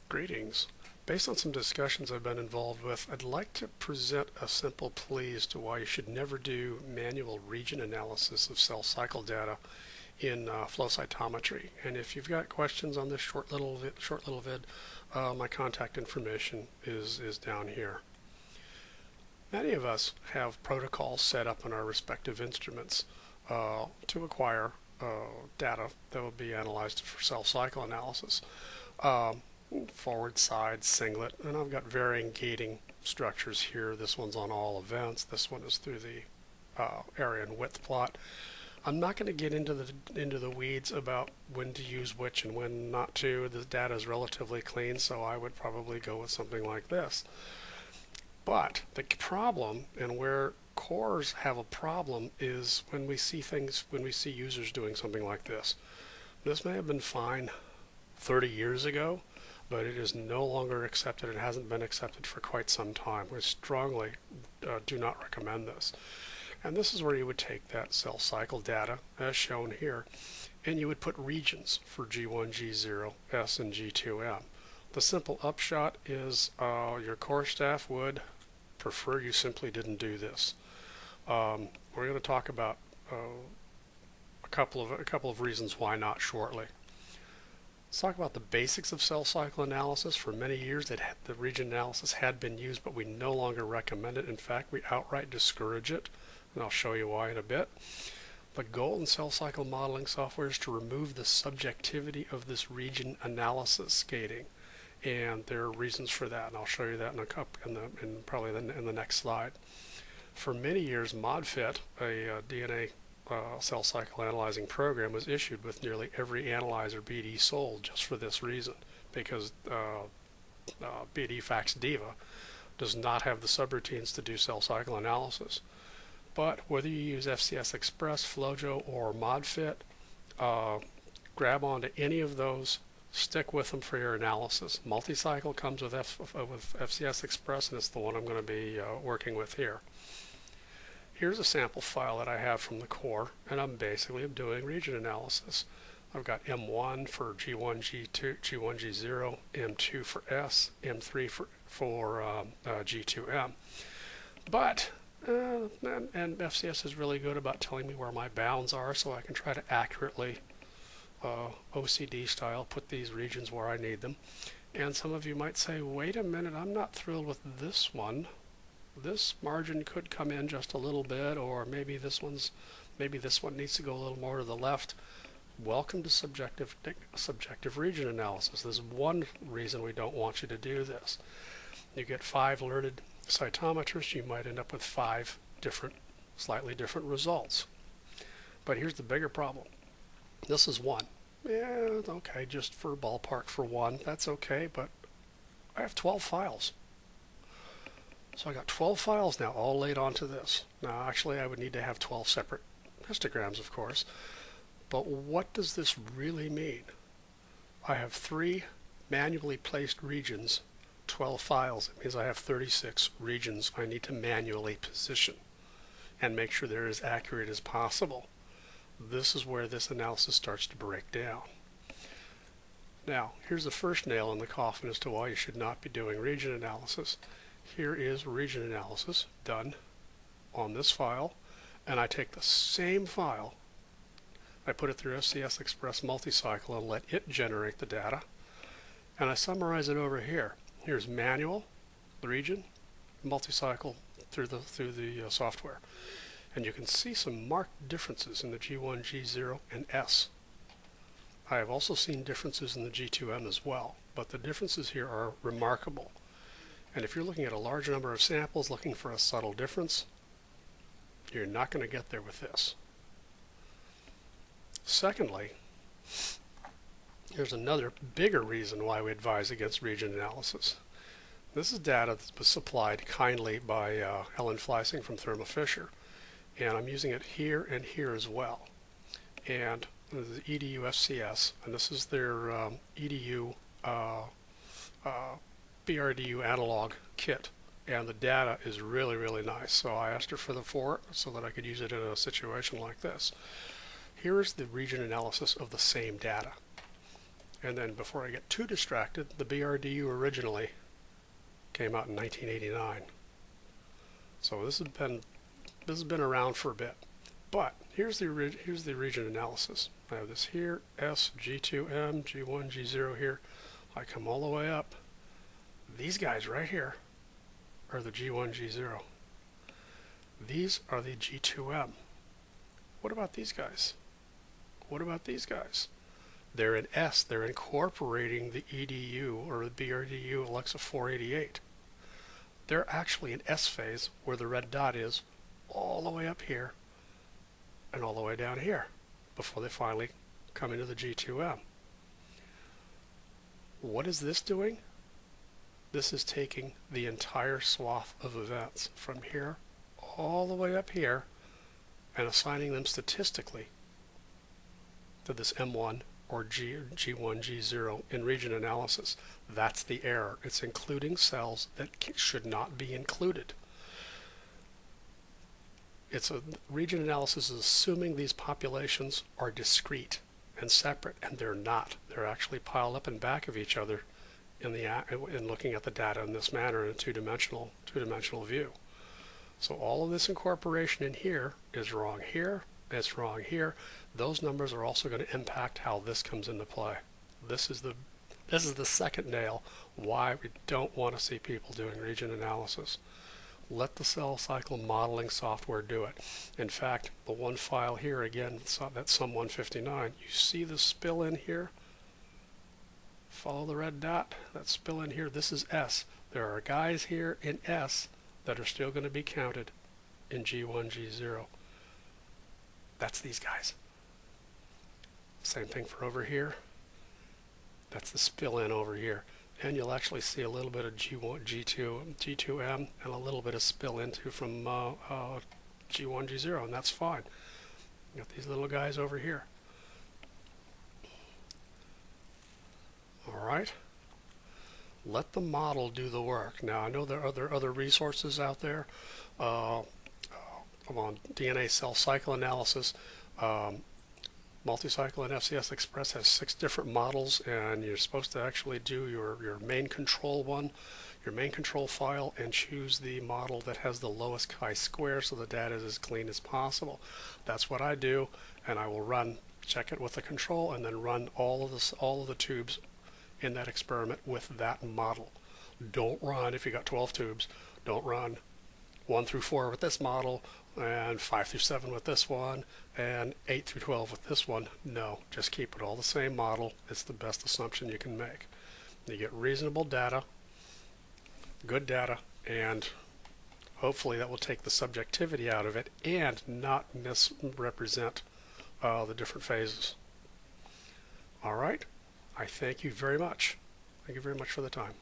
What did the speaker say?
Greetings. Based on some discussions I've been involved with, I'd like to present a simple plea as to why you should never do manual region analysis of cell cycle data in flow cytometry. And if you've got questions on this short little vid, my contact information is down here. Many of us have protocols set up on our respective instruments to acquire data that will be analyzed for cell cycle analysis. Forward, side, singlet, and I've got varying gating structures here. This one's on all events. This one is through the area and width plot. I'm not going to get into the weeds about when to use which and when not to. The data is relatively clean, so I would probably go with something like this. But the problem, and where cores have a problem, is when we see users doing something like this. This may have been fine 30 years ago, but it is no longer accepted. It hasn't been accepted for quite some time. We strongly do not recommend this. And this is where you would take that cell cycle data, as shown here, and you would put regions for G1, G0, S, and G2M. The simple upshot is your core staff would prefer you simply didn't do this. We're going to talk about a couple of reasons why not shortly. Let's talk about the basics of cell cycle analysis. For many years, the region analysis had been used, but we no longer recommend it. In fact, we outright discourage it, and I'll show you why in a bit. The goal in cell cycle modeling software is to remove the subjectivity of this region analysis gating, and there are reasons for that, and I'll show you that in the next slide. For many years, ModFit, a DNA cell cycle analyzing program, was issued with nearly every analyzer BD sold just for this reason, because BD FACSDiva does not have the subroutines to do cell cycle analysis. But whether you use FCS Express, FlowJo, or ModFit, grab onto any of those, stick with them for your analysis. Multicycle comes with FCS Express, and it's the one I'm going to be working with here. Here's a sample file that I have from the core, and I'm basically doing region analysis. I've got M1 for G1, G2, G1, G0, M2 for S, M3 for G2M. But, and FCS is really good about telling me where my bounds are, so I can try to accurately, OCD style, put these regions where I need them. And some of you might say, wait a minute, I'm not thrilled with this one. This margin could come in just a little bit, or maybe this one needs to go a little more to the left. Welcome to subjective region analysis. There's one reason we don't want you to do this. You get 5 alerted cytometers, you might end up with 5 slightly different results. But here's the bigger problem. This is 1. Yeah, okay, just for ballpark for 1, that's okay, but I have 12 files. So I got 12 files now, all laid onto this. Now, actually, I would need to have 12 separate histograms, of course. But what does this really mean? I have 3 manually placed regions, 12 files. It means I have 36 regions I need to manually position and make sure they're as accurate as possible. This is where this analysis starts to break down. Now, here's the first nail in the coffin as to why you should not be doing region analysis. Here is region analysis done on this file, and I take the same file, I put it through FCS Express Multicycle and let it generate the data, and I summarize it over here. Here's manual, the region, multicycle through the software, and you can see some marked differences in the G1, G0, and S. I have also seen differences in the G2M as well, but the differences here are remarkable. And if you're looking at a large number of samples looking for a subtle difference, you're not going to get there with this. Secondly, here's another bigger reason why we advise against region analysis. This is data that was supplied kindly by Ellen Fleissing from Thermo Fisher, and I'm using it here and here as well. And the EDU FCS, and this is their EDU BRDU analog kit, and the data is really, really nice. So I asked her for it so that I could use it in a situation like this. Here is the region analysis of the same data. And then before I get too distracted, the BRDU originally came out in 1989. So this has been around for a bit. But here's the region analysis. I have this here, S, G2M, G1, G0 here. I come all the way up. These guys right here are the G1, G0. These are the G2M. What about these guys? What about these guys? They're in S. They're incorporating the EDU or the BRDU Alexa 488. They're actually in S phase where the red dot is all the way up here and all the way down here before they finally come into the G2M. What is this doing? This is taking the entire swath of events from here all the way up here and assigning them statistically to this M1 or G1, G0 in region analysis. That's the error. It's including cells that should not be included. It's a region analysis is assuming these populations are discrete and separate, and they're not. They're actually piled up in back of each other in looking at the data in this manner in a two-dimensional view. So all of this incorporation in here is wrong here. It's wrong here. Those numbers are also going to impact how this comes into play. This is the second nail why we don't want to see people doing region analysis. Let the cell cycle modeling software do it. In fact, the one file here, again, that's SUM159. You see the spill in here? Follow the red dot. That spill in here. This is S. There are guys here in S that are still going to be counted in G1, G0. That's these guys. Same thing for over here. That's the spill in over here. And you'll actually see a little bit of G1, G2M, and a little bit of spill into from G1, G0, and that's fine. You got these little guys over here. All right. Let the model do the work. Now, I know there are other resources out there on DNA cell cycle analysis. Multicycle and FCS Express has 6 different models, and you're supposed to actually do your main control your main control file, and choose the model that has the lowest chi-square so the data is as clean as possible. That's what I do, and I will check it with the control, and then run all of the tubes in that experiment with that model. Don't run, if you got 12 tubes, don't run 1 through 4 with this model, and 5 through 7 with this one, and 8 through 12 with this one. No, just keep it all the same model. It's the best assumption you can make. You get reasonable data, good data, and hopefully that will take the subjectivity out of it and not misrepresent the different phases. All right, I thank you very much. Thank you very much for the time.